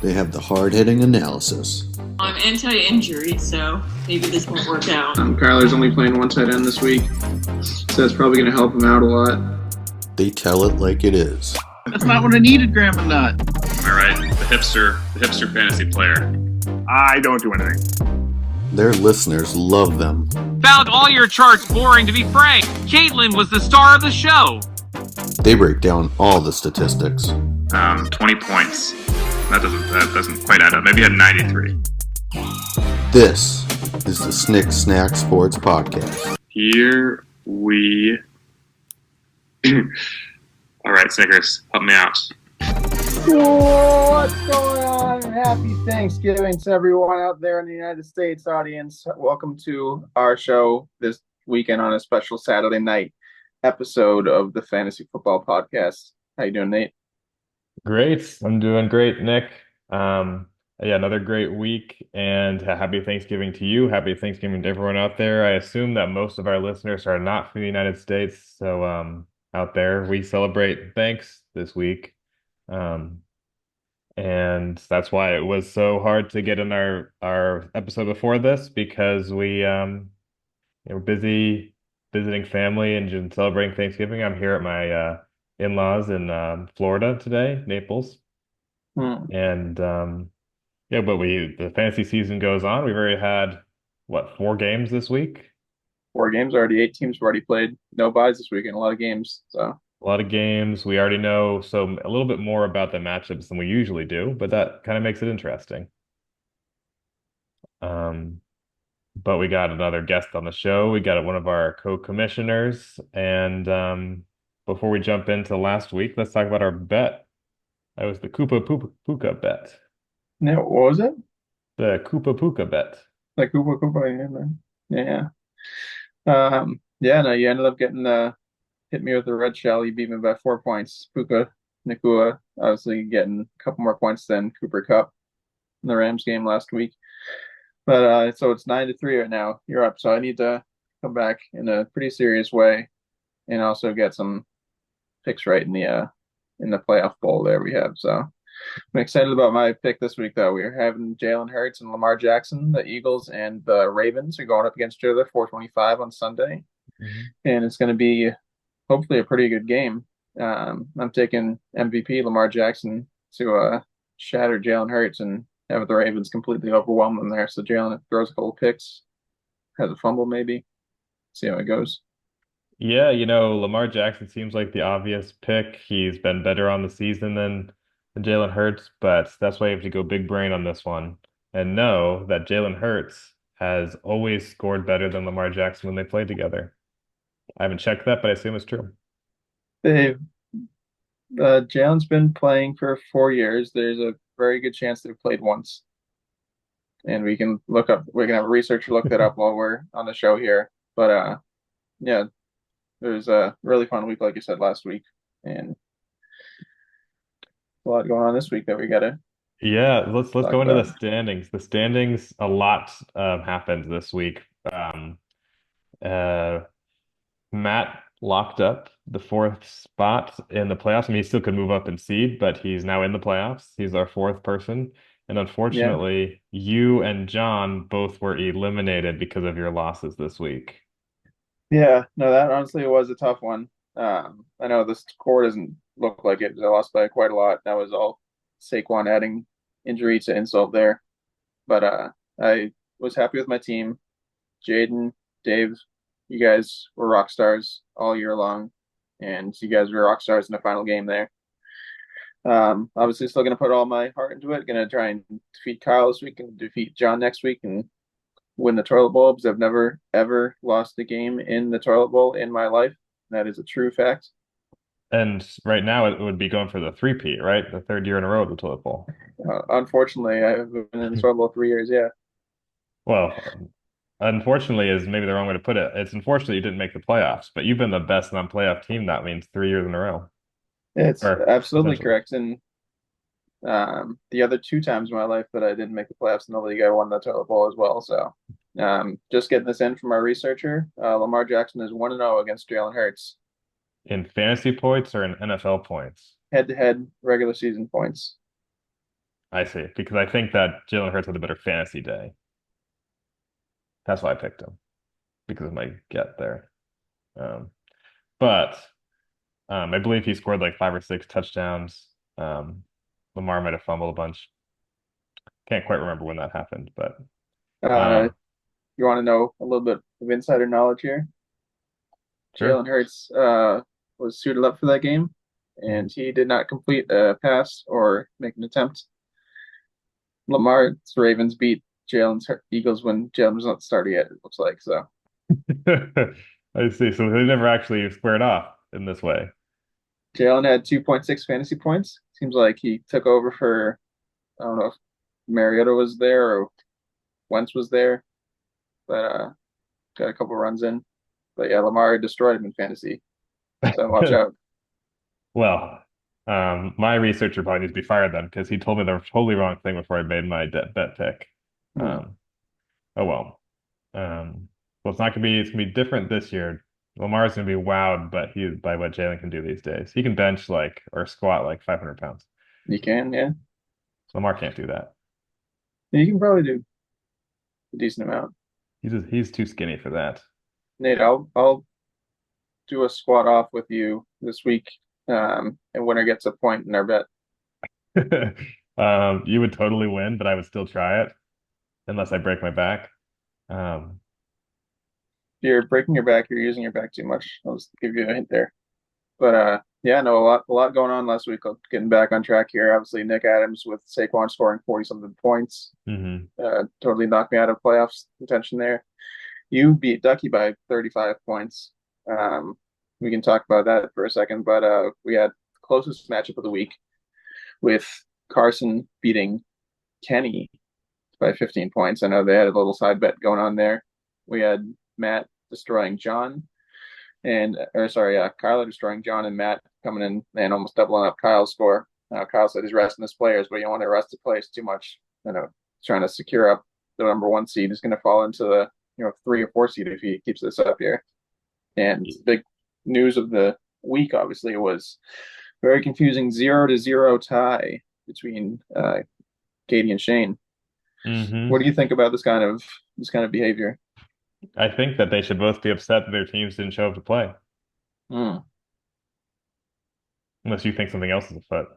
They have the hard-hitting analysis. I'm anti-injury, so maybe this won't work out. Kyler's only playing one tight end this week, so that's probably going to help him out a lot. They tell it like it is. That's not what I needed, Grandma Nut. All right, the hipster fantasy player. I don't do anything. Their listeners love them. Found all your charts boring, to be frank. Caitlin was the star of the show. They break down all the statistics. 20 points. That doesn't quite add up. Maybe he had 93. This is the Snick Snack Sports Podcast. Here we... All right, Snickers, help me out. What's going on? Happy Thanksgiving to everyone out there in the United States audience. Welcome to our show this weekend on a special Saturday night episode of the Fantasy Football Podcast. How you doing, Nate? Great. I'm doing great, Nick. Another great week, and happy Thanksgiving to you. Happy Thanksgiving to everyone out there. I assume that most of our listeners are not from the United States, so out there we celebrate Thanks this week. And that's why it was so hard to get in our episode before this, because we were busy visiting family and just celebrating Thanksgiving. I'm here at my in-laws in Florida today, Naples. And but the fantasy season goes on. We've already had 4 games this week? 4 games already. 8 teams have already played. No buys this weekend. A lot of games. So a lot of games. We already know a little bit more about the matchups than we usually do, but that kind of makes it interesting. But we got another guest on the show. We got one of our co-commissioners. And before we jump into last week, let's talk about our bet. That was the Koopa Puka bet. No, what was it? The Koopa Puka bet. The Koopa Koopa, yeah. No, you ended up getting hit me with the red shell. You beat me by 4 points. Puka Nakua obviously getting a couple more points than Cooper Kupp in the Rams game last week. But so it's 9-3 right now. You're up. So I need to come back in a pretty serious way and also get some picks right in the playoff bowl there we have. So I'm excited about my pick this week, though. We're having Jalen Hurts and Lamar Jackson. The Eagles and the Ravens are going up against each other, 4:25 on Sunday. Mm-hmm. And it's going to be hopefully a pretty good game. I'm taking MVP Lamar Jackson to shatter Jalen Hurts and have the Ravens completely overwhelm them there. So Jalen throws a couple picks, has a fumble maybe. See how it goes. Yeah, Lamar Jackson seems like the obvious pick. He's been better on the season than Jalen Hurts, but that's why you have to go big brain on this one and know that Jalen Hurts has always scored better than Lamar Jackson when they played together. I haven't checked that, but I assume it's true. Jalen's been playing for 4 years. There's a very good chance they've played once. And we can have a researcher look that up while we're on the show here. But it was a really fun week, like you said, last week. And a lot going on this week that we got to. Yeah, let's go into the standings. The standings, a lot happened this week. Matt locked up the 4th spot in the playoffs. I mean, he still could move up in seed, but he's now in the playoffs. He's our 4th person. And unfortunately, you and John both were eliminated because of your losses this week. Yeah, no, that honestly was a tough one. I know the score doesn't look like it. I lost by quite a lot. That was all Saquon adding injury to insult there. But I was happy with my team. Jaden, Dave, you guys were rock stars all year long, and you guys were rock stars in the final game there. Obviously, still going to put all my heart into it. Going to try and defeat Kyle this week and defeat John next week and win the toilet bowl, because I've never, ever lost a game in the toilet bowl in my life. That is a true fact. And right now it would be going for the 3-peat, right? The 3rd year in a row of the toilet bowl. Unfortunately, I've been in the toilet bowl 3 years, yeah. Well, unfortunately is maybe the wrong way to put it. It's unfortunate you didn't make the playoffs, but you've been the best non-playoff team. That means 3 years in a row. It's absolutely correct. And the other 2 times in my life that I didn't make the playoffs in the league, I won the toilet bowl as well. So just getting this in from our researcher, Lamar Jackson is 1-0 against Jalen Hurts. In fantasy points or in NFL points? Head-to-head regular season points. I see. Because I think that Jalen Hurts had a better fantasy day. That's why I picked him because of my get there. Um, but I believe he scored like 5 or 6 touchdowns. Um, Lamar might have fumbled a bunch. Can't quite remember when that happened, but Uh, um, you want to know a little bit of insider knowledge here? sure. Jalen Hurts was suited up for that game, and he did not complete a pass or make an attempt. Lamar's Ravens beat Jalen's Eagles when Jalen was not started yet, it looks like. So I see. So they never actually squared off in this way. Jalen had 2.6 fantasy points. Seems like he took over for, I don't know if Mariota was there or Wentz was there, but got a couple runs in. But yeah, Lamar destroyed him in fantasy. So watch out. Well, my researcher probably needs to be fired then because he told me the totally wrong thing before I made my bet pick. Hmm. Oh well. Well, it's gonna be different this year. Lamar's gonna be wowed, but he by what Jalen can do these days. He can bench like or squat like 500 pounds. You can, yeah. Lamar can't do that. You can probably do a decent amount. He's too skinny for that. Nate, I'll do a squat off with you this week, and winner gets a point in our bet. You would totally win, but I would still try it unless I break my back. Um, If you're breaking your back, you're using your back too much. I'll just give you a hint there. But yeah, no, a lot going on last week. Getting back on track here. Obviously, Nick Adams with Saquon scoring 40 something points, mhm. totally knocked me out of playoffs contention there. You beat Ducky by 35 points. Um, we can talk about that for a second, but we had the closest matchup of the week with Carson beating Kenny by 15 points. I know they had a little side bet going on there. We had Matt destroying John or sorry, Kyler destroying John and Matt coming in and almost doubling up Kyle's score. Kyle said he's resting his players, but you don't want to rest the players too much. Trying to secure up the number 1 seed is going to fall into the 3 or 4 seed if he keeps this up here. And big news of the week, obviously, was very confusing 0-0 tie between Katie and Shane. What do you think about this kind of behavior? I think that they should both be upset that their teams didn't show up to play, Hmm. unless you think something else is afoot.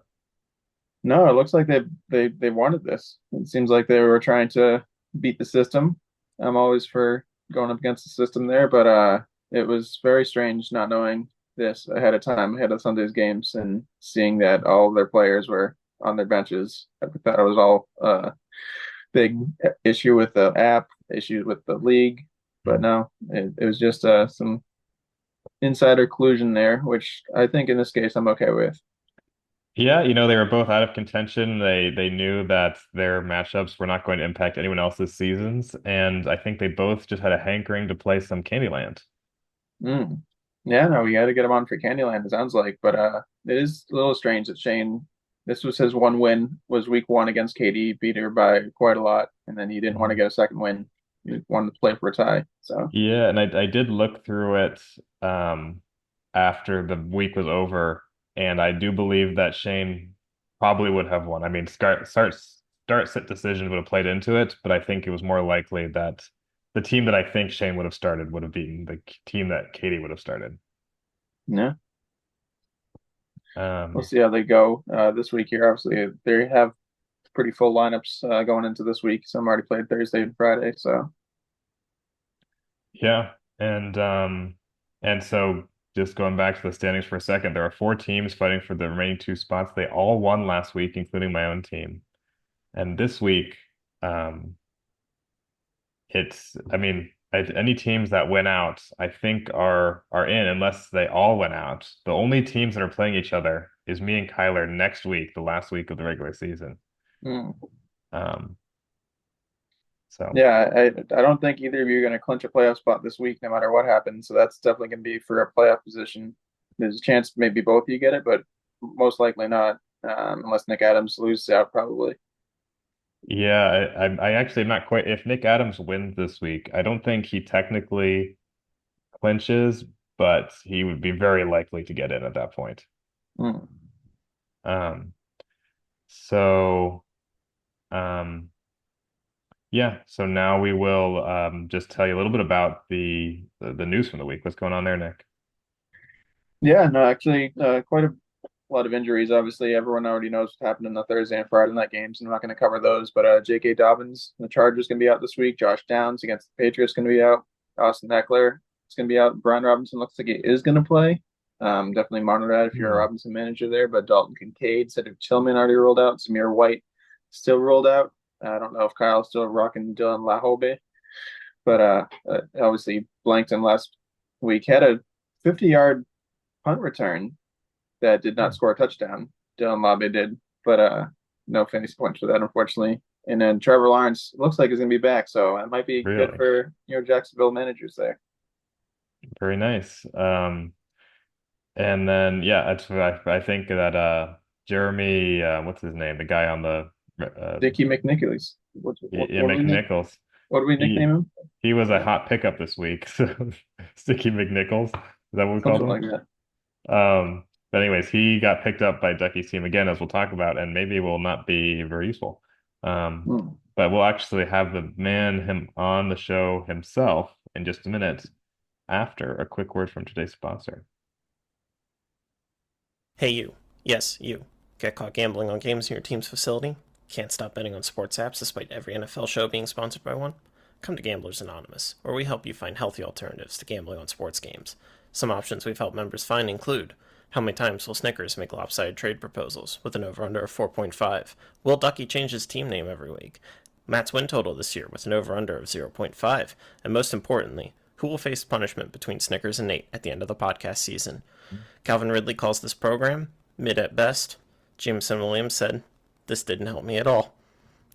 No, it looks like they wanted this. It seems like they were trying to beat the system. I'm always for going up against the system there, but it was very strange not knowing this ahead of time, ahead of Sunday's games, and seeing that all of their players were on their benches. I thought it was all big issue with the app, issues with the league, but no, it was just some insider collusion there, which I think in this case I'm okay with. Yeah, they were both out of contention. They knew that their matchups were not going to impact anyone else's seasons, and I think they both just had a hankering to play some Candyland. Mm. Yeah, no, we got to get him on for Candyland, it sounds like. But it is a little strange that Shane, this was his one win, was week 1 against Katie, beat her by quite a lot, and then he didn't want to get a second win. He wanted to play for a tie. So Yeah, and I did look through it after the week was over, and I do believe that Shane probably would have won. I mean, start sit decision would have played into it, but I think it was more likely that the team that I think Shane would have started would have beaten the team that Katie would have started. yeah, we'll Um, see how they go this week here. Obviously, they have pretty full lineups going into this week. Some already played Thursday and Friday, so yeah, and so just going back to the standings for a second, there are 4 teams fighting for the remaining 2 spots. They all won last week, including my own team. And this week, um, I mean, any teams that win out, I think are in unless they all win out. The only teams that are playing each other is me and Kyler next week, the last week of the regular season. mm. Um, so Yeah, I don't think either of you are going to clinch a playoff spot this week, no matter what happens. So that's definitely going to be for a playoff position. There's a chance maybe both of you get it, but most likely not, unless Nick Adams loses out, probably. yeah, I actually am not quite. If Nick Adams wins this week, I don't think he technically clinches, but he would be very likely to get in at that point. Mm. Um, so Yeah, so now we will just tell you a little bit about the news from the week. What's going on there, Nick? Yeah, no, actually, quite a lot of injuries. Obviously, everyone already knows what happened in the Thursday and Friday night games, and I'm not going to cover those. But J.K. Dobbins, the Chargers, going to be out this week. Josh Downs against the Patriots going to be out. Austin Eckler is going to be out. Brian Robinson looks like he is going to play. Definitely monitor that if you're a Robinson manager there. But Dalton Kincaid, Cedric Tillman already rolled out. Zamir White still rolled out. I don't know if Kyle's still rocking Dylan LaHobe, but obviously Blankton last week had a 50-yard punt return that did not score a touchdown. Dylan Labe did, but no fantasy points for that, unfortunately. And then Trevor Lawrence looks like he's going to be back, so it might be good Really? for Jacksonville managers there. Very nice. And then yeah, I think that Jeremy, what's his name? The guy on the Dickie McNichols. yeah, McNichols. What do we nickname him? He was a hot pickup this week. So Sticky McNichols. Is that what we called Something him? like that. But anyways, he got picked up by Ducky's team again, as we'll talk about, and maybe will not be very useful. Hmm. But we'll actually have him on the show himself in just a minute after a quick word from today's sponsor. Hey you. Yes, you. Get caught gambling on games in your team's facility? Can't stop betting on sports apps despite every NFL show being sponsored by one? Come to Gamblers Anonymous, where we help you find healthy alternatives to gambling on sports games. Some options we've helped members find include: how many times will Snickers make lopsided trade proposals with an over-under of 4.5? Will Ducky change his team name every week? Matt's win total this year with an over-under of 0.5. And most importantly, who will face punishment between Snickers and Nate at the end of the podcast season? Calvin Ridley calls this program mid at best. Jameson Williams said, "This didn't help me at all."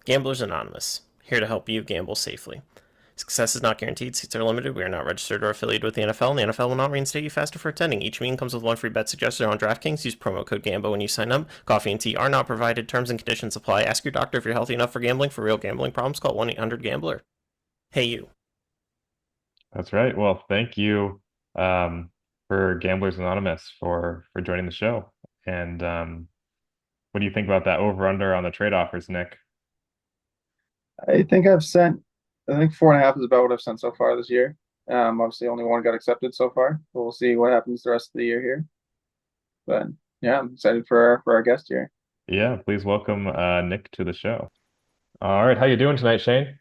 Gamblers Anonymous, here to help you gamble safely. Success is not guaranteed. Seats are limited. We are not registered or affiliated with the NFL, and the NFL will not reinstate you faster for attending. Each meeting comes with one free bet suggested on DraftKings. Use promo code GAMBO when you sign up. Coffee and tea are not provided. Terms and conditions apply. Ask your doctor if you're healthy enough for gambling. For real gambling problems, call 1-800-GAMBLER. Hey, you. That's right. Well, thank you for Gamblers Anonymous for joining the show. And what do you think about that over under on the trade offers, Nick? I think 4.5 is about what I've sent so far this year. Obviously only one got accepted so far. We'll see what happens the rest of the year here. But yeah, I'm excited for our guest here. Yeah, please welcome Nick to the show. All right, how you doing tonight, Shane?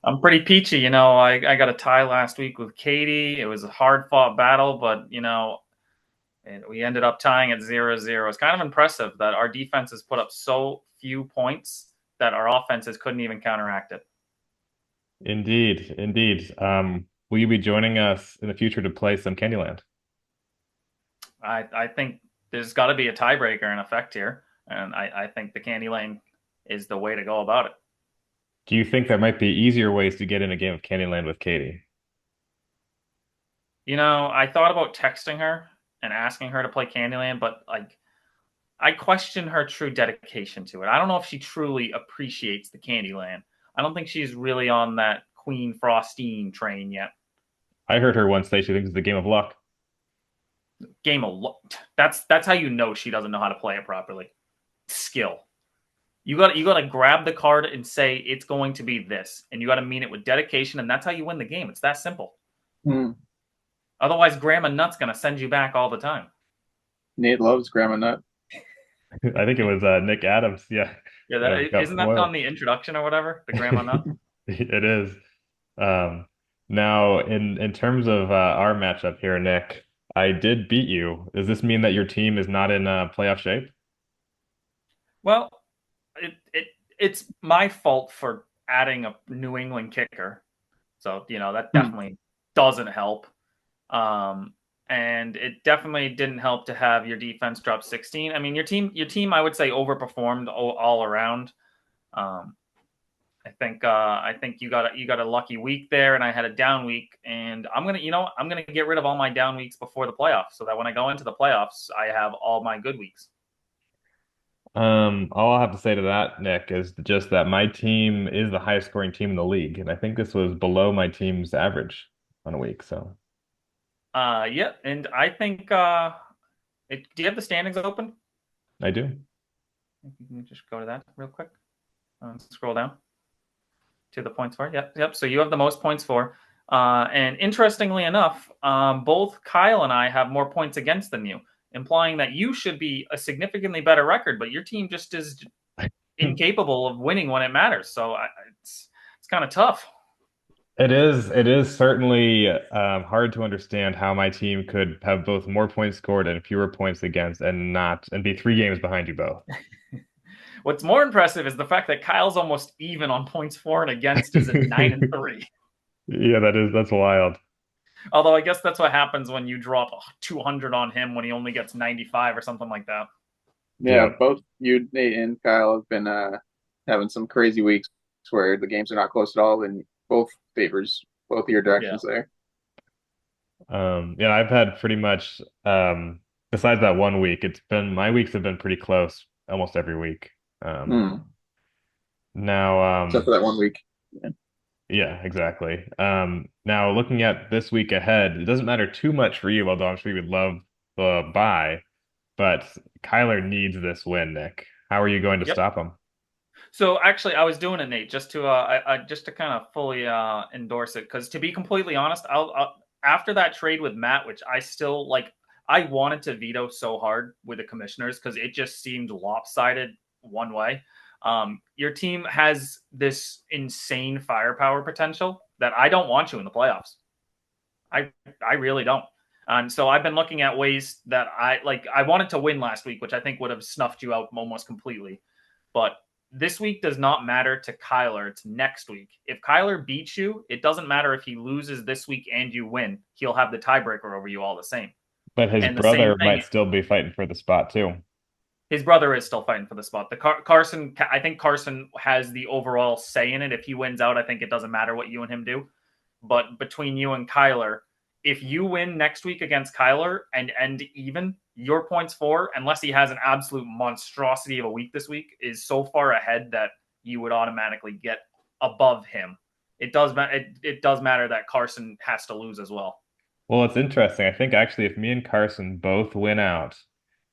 I'm pretty peachy. I got a tie last week with Katie. It was a hard-fought battle, but, we ended up tying at 0-0. It's kind of impressive that our defenses put up so few points that our offenses couldn't even counteract it. Indeed, indeed. Will you be joining us in the future to play some Candyland? I think there's got to be a tiebreaker in effect here, and I think the Candy Lane is the way to go about it. Do you think there might be easier ways to get in a game of Candyland with Katie? I thought about texting her and asking her to play Candyland, but I question her true dedication to it. I don't know if she truly appreciates the Candyland. I don't think she's really on that Queen Frostine train yet. I heard her once say she thinks it's a game of luck. Game of luck. That's how you know she doesn't know how to play it properly. Skill. You got to grab the card and say it's going to be this, and you got to mean it with dedication, and that's how you win the game. It's that simple. Otherwise, Grandma Nut's going to send you back all the time. Nate loves Grandma Nut. I think it was Nick Adams. Yeah. Yeah, isn't that on the introduction or whatever? The Grandma Nut. It is. Now, in terms of our matchup here, Nick, I did beat you. Does this mean that your team is not in playoff shape? Well, it's my fault for adding a New England kicker, so that definitely doesn't help. And it definitely didn't help to have your defense drop 16. I mean, your team, I would say, overperformed all around. I think you got a lucky week there, and I had a down week, and I'm gonna get rid of all my down weeks before the playoffs, so that when I go into the playoffs, I have all my good weeks. All I'll have to say to that, Nick, is just that my team is the highest scoring team in the league, and I think this was below my team's average on a week. So, yeah, and I think, do you have the standings open? I do. You can just go to that real quick. Scroll down to the points for. Yep. So you have the most points for. And interestingly enough, both Kyle and I have more points against than you, implying that you should be a significantly better record, but your team just is incapable of winning when it matters. So it's kind of tough. It is. It is certainly hard to understand how my team could have both more points scored and fewer points against, and be 3 games behind you both. What's more impressive is the fact that Kyle's almost even on points for and against is at 9-3. Yeah, that's wild. Although I guess that's what happens when you drop 200 on him when he only gets 95 or something like that. Yeah, both you, Nate, and Kyle have been having some crazy weeks where the games are not close at all, and both favors both of your directions there. Yeah, I've had pretty much besides that one week, my weeks have been pretty close almost every week. Now, except for that one week. Yeah, exactly. Now looking at this week ahead, it doesn't matter too much for you, although I'm sure you would love the bye, but Kyler needs this win, Nick. How are you going to stop him? So actually, I was doing it, Nate, just to kind of fully endorse it, because to be completely honest, I'll after that trade with Matt, which I still like, I wanted to veto so hard with the commissioners because it just seemed lopsided one way. Your team has this insane firepower potential that I don't want you in the playoffs. I really don't. And so I've been looking at ways that I wanted to win last week, which I think would have snuffed you out almost completely. But this week does not matter to Kyler. It's next week. If Kyler beats you, it doesn't matter if he loses this week and you win. He'll have the tiebreaker over you all the same. But his brother might still be fighting for the spot too. His brother is still fighting for the spot. Carson, I think Carson has the overall say in it. If he wins out, I think it doesn't matter what you and him do. But between you and Kyler, if you win next week against Kyler and end even, your points for, unless he has an absolute monstrosity of a week this week, is so far ahead that you would automatically get above him. It does matter that Carson has to lose as well. Well, it's interesting. I think actually if me and Carson both win out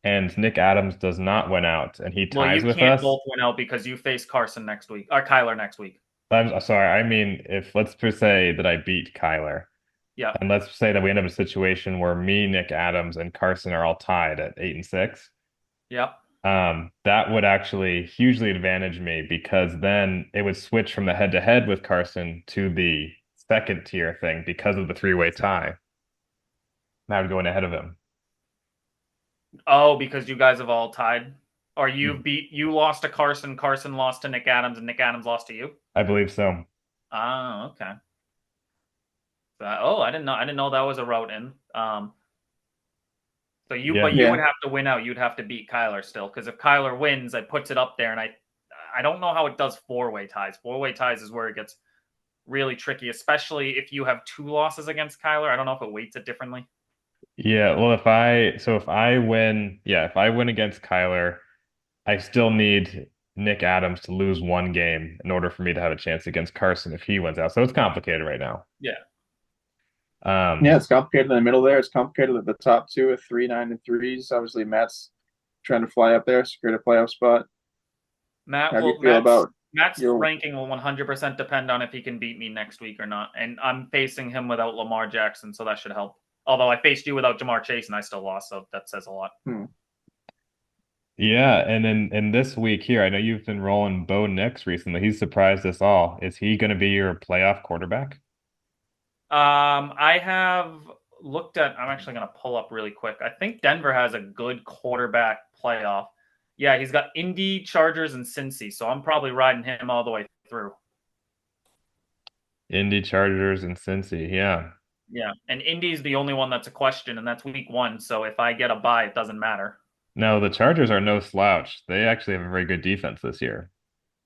and Nick Adams does not win out and he ties with us. You can't both win out because you face Carson next week or Kyler next week. I'm sorry. I mean, if let's say that I beat Kyler. Yeah. And let's say that we end up in a situation where me, Nick Adams, and Carson are all tied at 8-6. Yep. That would actually hugely advantage me because then it would switch from the head-to-head with Carson to the second tier thing because of the 3-way tie. And I would go in ahead of him. Oh, because you guys have all tied? Or you lost to Carson, Carson lost to Nick Adams, and Nick Adams lost to you? I believe so. Oh, okay. I didn't know that was a route in. So you would have to win out. You'd have to beat Kyler still, because if Kyler wins, it puts it up there, and I don't know how it does 4-way ties. 4-way ties is where it gets really tricky, especially if you have 2 losses against Kyler. I don't know if it weights it differently. Yeah, well, if I win against Kyler, I still need Nick Adams to lose 1 game in order for me to have a chance against Carson if he wins out. So it's complicated right now. Yeah. It's complicated in the middle there. It's complicated at the top 2 with 3, 9, and 3s. Obviously, Matt's trying to fly up there, secure a playoff spot. Matt's ranking will 100% depend on if he can beat me next week or not. And I'm facing him without Lamar Jackson, so that should help. Although I faced you without Jamar Chase and I still lost, so that says a lot. Yeah, and in this week here, I know you've been rolling Bo Nix recently. He's surprised us all. Is he going to be your playoff quarterback? I have looked at. I'm actually going to pull up really quick. I think Denver has a good quarterback playoff. Yeah, he's got Indy, Chargers, and Cincy, so I'm probably riding him all the way through. Indy, Chargers, and Cincy, yeah. Yeah, and Indy's the only one that's a question, and that's week 1. So if I get a bye, it doesn't matter. No, the Chargers are no slouch. They actually have a very good defense this year,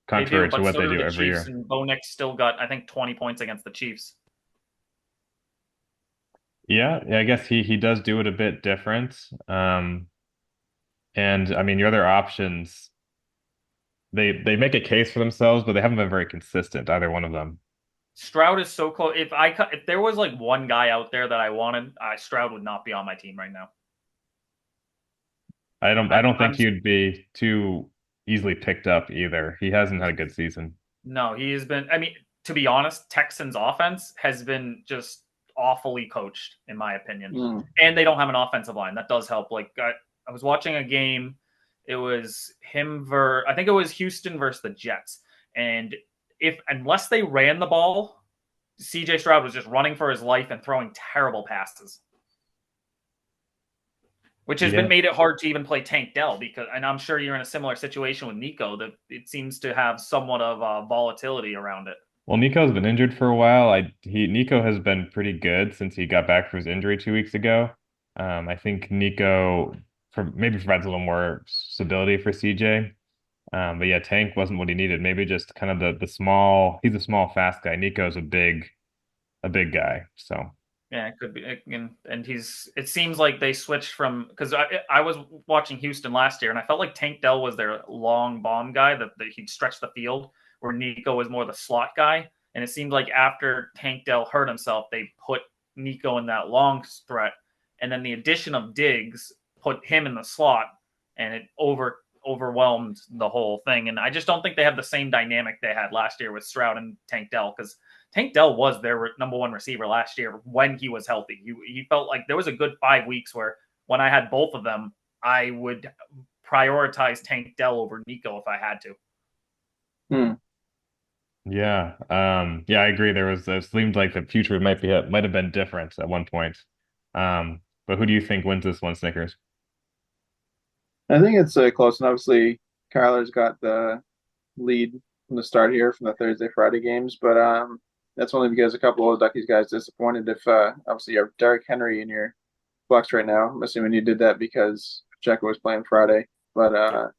contrary to what they do every year. And Bo Nix still got, I think, 20 points against the Chiefs. Yeah, I guess he does do it a bit different. And I mean, your other options, they make a case for themselves, but they haven't been very consistent, either one of them. Stroud is so close. If there was like one guy out there that I wanted, Stroud would not be on my team right now. I don't think you'd be too easily picked up either. He hasn't had a good season. No, he has been. I mean, to be honest, Texans offense has been just awfully coached, in my opinion. And they don't have an offensive line. That does help. Like I was watching a game. It was I think it was Houston versus the Jets. And unless they ran the ball, CJ Stroud was just running for his life and throwing terrible passes, which has been made it hard to even play Tank Dell and I'm sure you're in a similar situation with Nico, that it seems to have somewhat of volatility around it. Well, Nico's been injured for a while. Nico has been pretty good since he got back from his injury 2 weeks ago. I think Nico maybe provides a little more stability for CJ. But yeah, Tank wasn't what he needed. Maybe just kind of the small. He's a small, fast guy. Nico's a big guy. So yeah, it could be. And it seems like they switched because I was watching Houston last year, and I felt like Tank Dell was their long bomb guy that he'd stretch the field, where Nico was more the slot guy. And it seemed like after Tank Dell hurt himself, they put Nico in that long threat, and then the addition of Diggs put him in the slot, and it overwhelmed the whole thing. And I just don't think they have the same dynamic they had last year with Stroud and Tank Dell, because Tank Dell was their number one receiver last year when he was healthy. He felt like there was a good 5 weeks where when I had both of them, I would prioritize Tank Dell over Nico if I had to. Yeah. I agree. It seemed like the future might have been different at one point. But who do you think wins this one, Snickers? I think it's close, and obviously Kyler's got the lead from the start here from the Thursday, Friday games, but that's only because a couple of Ducky's guys disappointed. If obviously you have Derrick Henry in your flex right now, I'm assuming you did that because Pacheco was playing Friday, but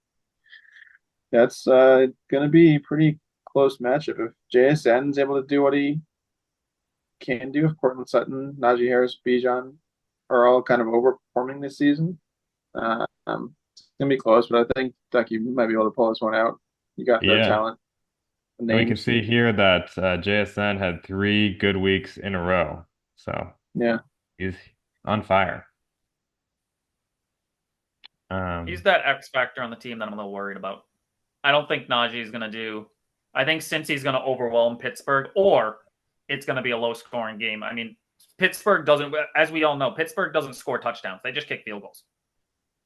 that's going to be a pretty close matchup. If JSN's able to do what he can do, if Cortland Sutton, Najee Harris, Bijan are all kind of overperforming this season, it's gonna be close, but I think Ducky might be able to pull this one out. You got the talent. We can see here that JSN had 3 good weeks in a row. So yeah, he's on fire. He's that X factor on the team that I'm a little worried about. I don't think Najee is going to do. I think Cincy's going to overwhelm Pittsburgh, or it's going to be a low scoring game. I mean, Pittsburgh doesn't, as we all know, Pittsburgh doesn't score touchdowns. They just kick field goals.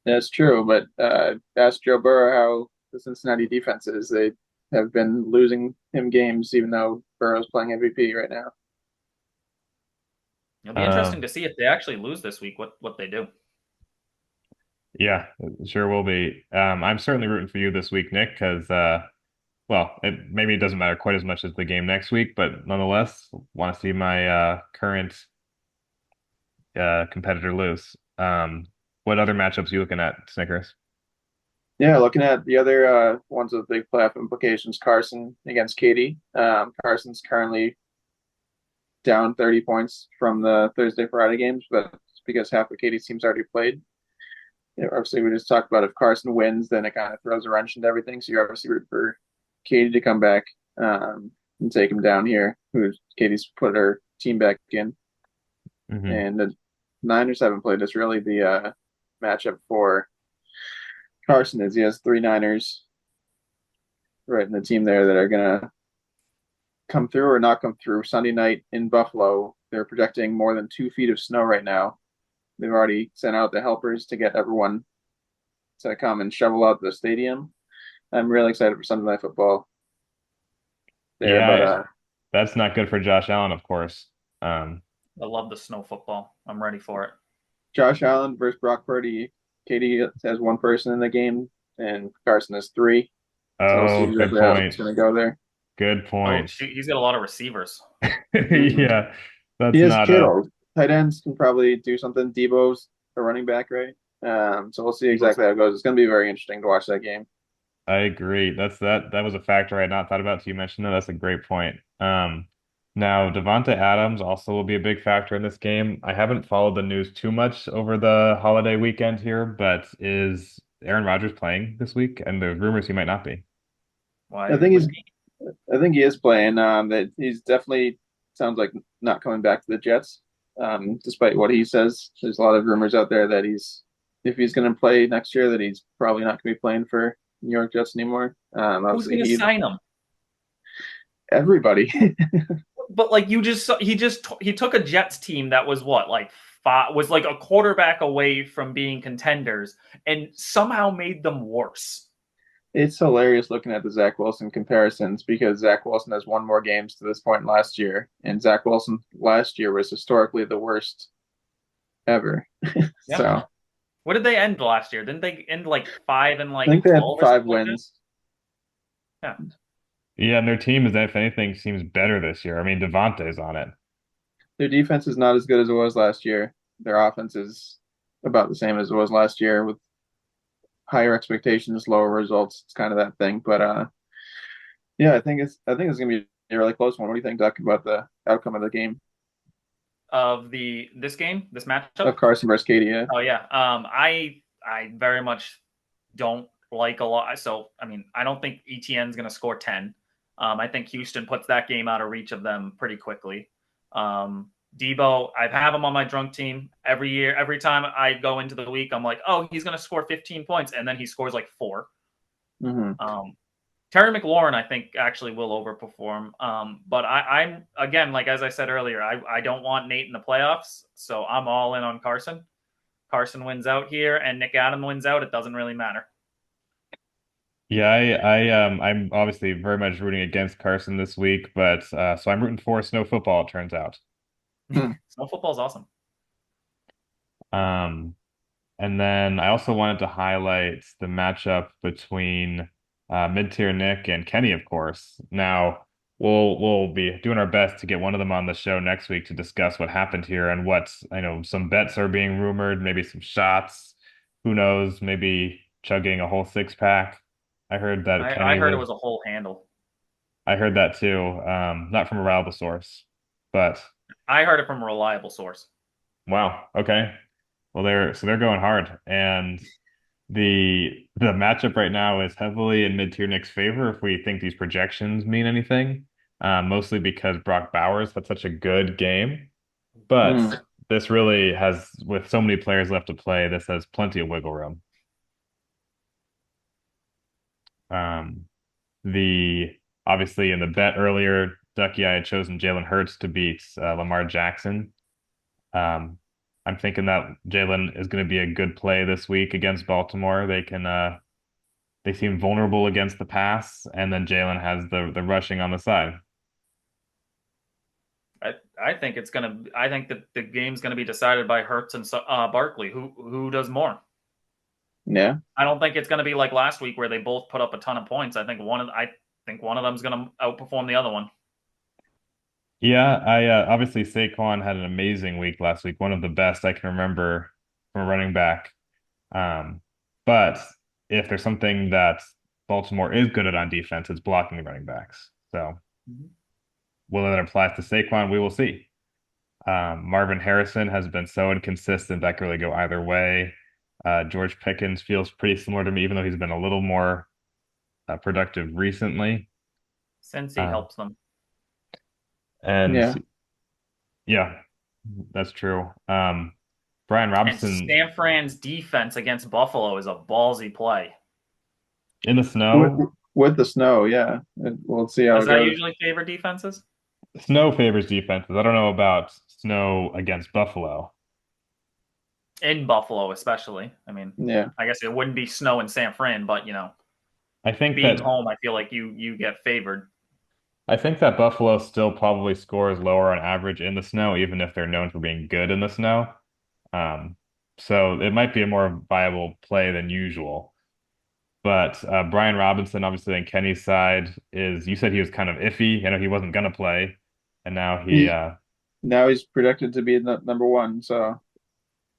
That's true, but ask Joe Burrow how the Cincinnati defense is. They have been losing him games, even though Burrow's playing MVP right now. It'll be interesting to see if they actually lose this week, what they do. Yeah, it sure will be. I'm certainly rooting for you this week, Nick, because maybe it doesn't matter quite as much as the game next week, but nonetheless, want to see my current competitor lose. What other matchups are you looking at, Snickers? Yeah, looking at the other ones with big playoff implications, Carson against Katie. Carson's currently down 30 points from the Thursday, Friday games, but it's because half of Katie's team's already played. Obviously, we just talked about if Carson wins, then it kind of throws a wrench into everything. So you're obviously rooting for Katie to come back and take him down here. Katie's put her team back in. Mm-hmm. And the Niners haven't played. It's really the matchup for Carson is he has 3 Niners right in the team there that are going to come through or not come through. Sunday night in Buffalo, they're projecting more than 2 feet of snow right now. They've already sent out the helpers to get everyone to come and shovel out the stadium. I'm really excited for Sunday Night Football. That's not good for Josh Allen, of course. I love the snow football. I'm ready for it. Josh Allen versus Brock Purdy. Katie has 1 person in the game, and Carson has 3. Oh, good point. It's going to go there. Good point. Oh, he's got a lot of receivers. Yeah, he has Kittle. Tight ends can probably do something. Debo's a running back, right? So we'll see exactly how it goes. It's going to be very interesting to watch that game. I agree. That was a factor I had not thought about until you mentioned that. That's a great point. Now, Devonta Adams also will be a big factor in this game. I haven't followed the news too much over the holiday weekend here, but is Aaron Rodgers playing this week? And there's rumors he might not be. Why? I think he is playing. That he's definitely sounds like not coming back to the Jets. Despite what he says, there's a lot of rumors out there that if he's going to play next year, that he's probably not going to be playing for New York Jets anymore. Who's Obviously going to sign him? everybody. But like he took a Jets team that was what, like was like a quarterback away from being contenders and somehow made them worse. It's hilarious looking at the Zach Wilson comparisons because Zach Wilson has won more games to this point last year, and Zach Wilson last year was historically the worst ever. Yeah. So what did they end last year? Didn't they end like 5 and like I think they had 12 or 5 something like wins. that? Yeah. Yeah, and their team is, if anything, seems better this year. I mean, Devontae's on it. Their defense is not as good as it was last year. Their offense is about the same as it was last year with higher expectations, lower results. It's kind of that thing. But yeah, I think it's gonna be a really close one. What do you think, Duck, about the outcome of the game? Of this matchup? Of Carson versus Katie, yeah. Oh yeah. I very much don't like a lot. So I mean, I don't think ETN's gonna score 10. I think Houston puts that game out of reach of them pretty quickly. Debo, I have him on my drunk team every year. Every time I go into the week, I'm like, oh, he's going to score 15 points, and then he scores like 4. Mm-hmm. Terry McLaurin, I think, actually will overperform. But I'm again, like as I said earlier, I don't want Nate in the playoffs, so I'm all in on Carson. Carson wins out here, and Nick Adams wins out. It doesn't really matter. Yeah, I'm obviously very much rooting against Carson this week, but so I'm rooting for snow football, it turns out. Snow football is awesome. And then I also wanted to highlight the matchup between mid-tier Nick and Kenny, of course. Now we'll be doing our best to get one of them on the show next week to discuss what happened here and what, I know, some bets are being rumored, maybe some shots. Who knows? Maybe chugging a whole 6-pack. I heard that I heard it was a whole handle. I heard that too. Not from a reliable source, but I heard it from a reliable source. wow. Okay. Well, they're going hard, and the matchup right now is heavily in mid-tier Nick's favor if we think these projections mean anything. Mostly because Brock Bowers had such a good game, but this really has, with so many players left to play, this has plenty of wiggle room. Obviously in the bet earlier, Ducky, I had chosen Jalen Hurts to beat Lamar Jackson. I'm thinking that Jalen is going to be a good play this week against Baltimore. They seem vulnerable against the pass, and then Jalen has the rushing on the side. I think that the game's gonna be decided by Hurts and Barkley. Who does more? Yeah. I don't think it's gonna be like last week where they both put up a ton of points. I think one of them's gonna outperform the other one. Yeah, obviously Saquon had an amazing week last week, one of the best I can remember from a running back. But if there's something that Baltimore is good at on defense, it's blocking the running backs. So whether that applies to Saquon, we will see. Marvin Harrison has been so inconsistent that could really go either way. George Pickens feels pretty similar to me, even though he's been a little more productive recently. Since he helps them. And yeah, that's true. Brian Robinson. And San Fran's defense against Buffalo is a ballsy play. In the snow? With the snow, yeah. We'll see how it goes. Does that usually favor defenses? Snow favors defenses. I don't know about snow against Buffalo. In Buffalo, especially. I mean, yeah. I guess it wouldn't be snow in San Fran, but I think being home, I feel like you get favored. I think that Buffalo still probably scores lower on average in the snow, even if they're known for being good in the snow. So it might be a more viable play than usual. But Brian Robinson, obviously on Kenny's side, you said he was kind of iffy. I know he wasn't going to play, and now now he's projected to be number 1. So I'm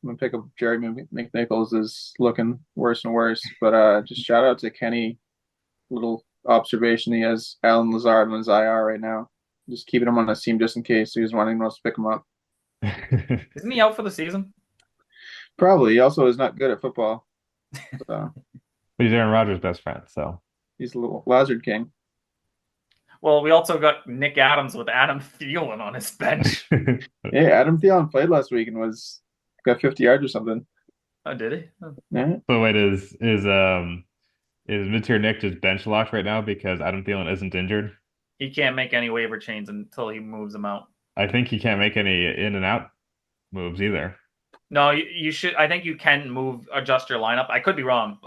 gonna pick up Jeremy McNichols is looking worse and worse. But just shout out to Kenny. Little observation: he has Alan Lazard on his IR right now. Just keeping him on his team just in case he was wanting us to pick him up. Isn't he out for the season? Probably. He also is not good at football. So. But he's Aaron Rodgers' best friend, so he's a little Lazard King. Well, we also got Nick Adams with Adam Thielen on his bench. Yeah, Adam Thielen played last week and got 50 yards or something. Oh, did he? Oh. Yeah. So wait, is Is mid-tier Nick just bench locked right now because Adam Thielen isn't injured? He can't make any waiver chains until he moves them out. I think he can't make any in and out moves either. No, you should. I think you can adjust your lineup. I could be wrong.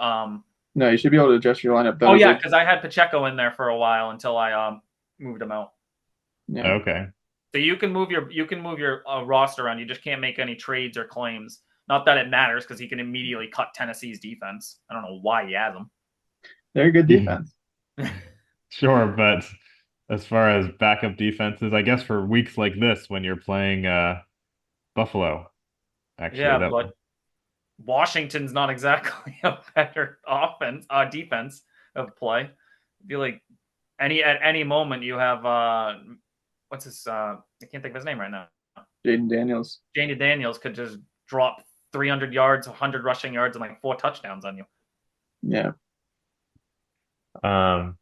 No, you should be able to adjust your lineup. Oh yeah, because I had Pacheco in there for a while until I moved him out. Yeah. Okay. So you can move your roster around. You just can't make any trades or claims. Not that it matters because he can immediately cut Tennessee's defense. I don't know why he has them. They're a good defense. Sure, but as far as backup defenses, I guess for weeks like this when you're playing Buffalo, actually, yeah, but Washington's not exactly a better defense of play. I feel like at any moment you have what's his I can't think of his name right now. Jaden Daniels. Jaden Daniels could just drop 300 yards, 100 rushing yards, and like 4 touchdowns on you. Yeah. So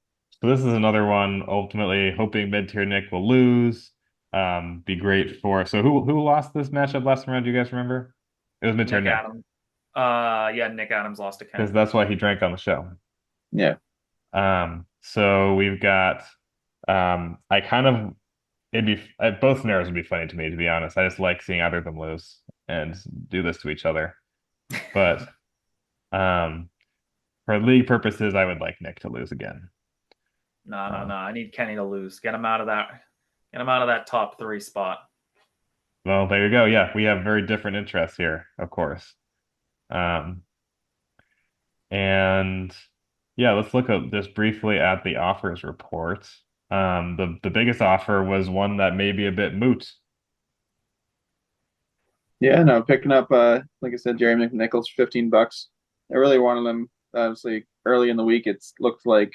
this is another one. Ultimately, hoping mid-tier Nick will lose. Be great for. So who lost this matchup last round? Do you guys remember? It was mid-tier Nick. Adams. Yeah, Nick Adams lost to Ken. Because that's why he drank on the show. Yeah. So we've got. I kind of. Both scenarios would be funny to me, to be honest. I just like seeing either of them lose and do this to each other. But for league purposes, I would like Nick to lose again. No. I need Kenny to lose. Get him out of that. Get him out of that top 3 spot. Well, there you go. Yeah, we have very different interests here, of course. And yeah, let's look at just briefly at the offers report. The biggest offer was one that may be a bit moot. Yeah, no, picking up like I said, Jerry McNichols for $15. I really wanted him. Obviously, early in the week, it looked like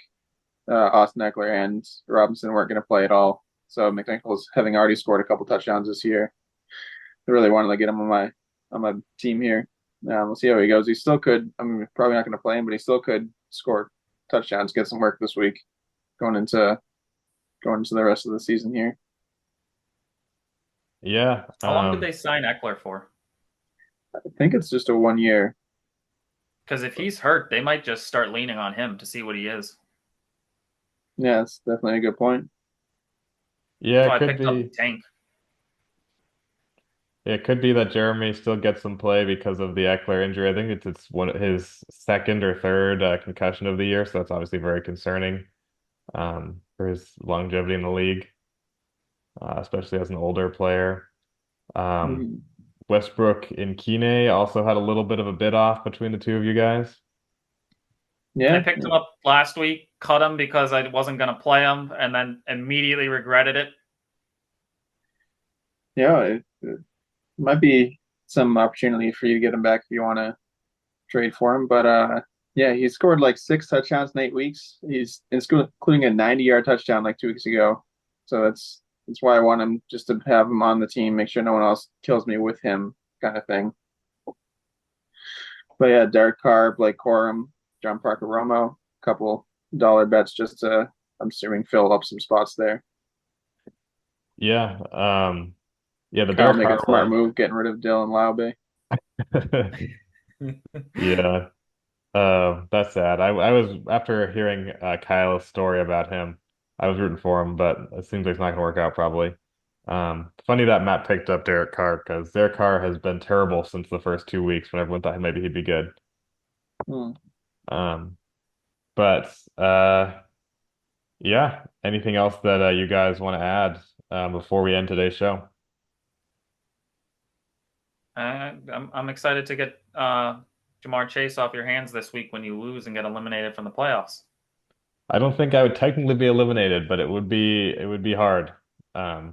Austin Eckler and Robinson weren't going to play at all. So McNichols, having already scored a couple touchdowns this year, I really wanted to get him on my team here. We'll see how he goes. He still could. I'm probably not going to play him, but he still could score touchdowns, get some work this week, going into the rest of the season here. Yeah. How long did they sign Eckler for? I think it's just a 1 year. Because if he's hurt, they might just start leaning on him to see what he is. Yeah, that's definitely a good point. Yeah, so it I could picked up be. Tank. It could be that Jeremy still gets some play because of the Eckler injury. I think it's one his second or third concussion of the year, so that's obviously very concerning for his longevity in the league, especially as an older player. Westbrook and Kine also had a little bit of a bid off between the two of you guys. Yeah, I picked him up last week, cut him because I wasn't going to play him, and then immediately regretted it. Yeah, it might be some opportunity for you to get him back if you want to trade for him. But yeah, he scored like 6 touchdowns in 8 weeks. He's including a 90-yard touchdown like 2 weeks ago. So that's why I want him, just to have him on the team, make sure no one else kills me with him, kind of thing. But yeah, Derek Carr, Blake Corum, John Parker Romo, a couple dollar bets just to, I'm assuming, fill up some spots there. Yeah. Yeah, the Carr Derek making a Carr smart one. move, getting rid of Dylan Laube. Yeah. That's sad. I was after hearing Kyle's story about him, I was rooting for him, but it seems like it's not gonna work out probably. Funny that Matt picked up Derek Carr because Derek Carr has been terrible since the first 2 weeks when everyone thought maybe he'd be good. But yeah, anything else that you guys want to add before we end today's show? I'm excited to get Jamar Chase off your hands this week when you lose and get eliminated from the playoffs. I don't think I would technically be eliminated, but it would be hard. I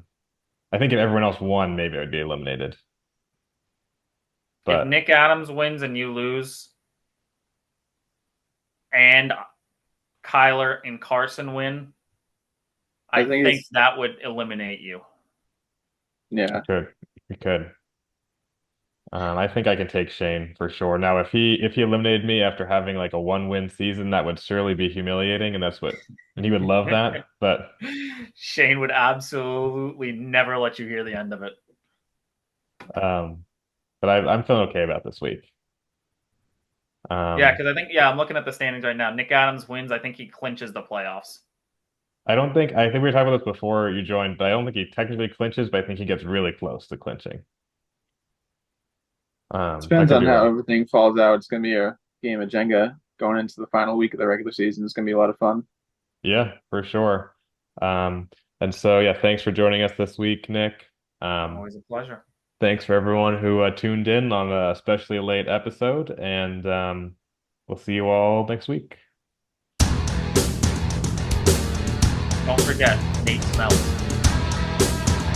think if everyone else won, maybe I would be eliminated. But if Nick Adams wins and you lose, and Kyler and Carson win, I think that would eliminate you. Yeah, it could. I think I can take Shane for sure. Now, if he eliminated me after having like a 1-win season, that would surely be humiliating, and he would love that. But Shane would absolutely never let you hear the end of it. But I'm feeling okay about this week. Yeah, because I think I'm looking at the standings right now. Nick Adams wins. I think he clinches the playoffs. I think we were talking about this before you joined, but I don't think he technically clinches, but I think he gets really close to clinching. Depends on how everything falls out. It's going to be a game of Jenga going into the final week of the regular season. It's going to be a lot of fun. Yeah, for sure. And so, yeah, thanks for joining us this week, Nick. Always a pleasure. Thanks for everyone who tuned in on a especially late episode, and we'll see you all next week. Don't forget, Nate smells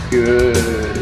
good.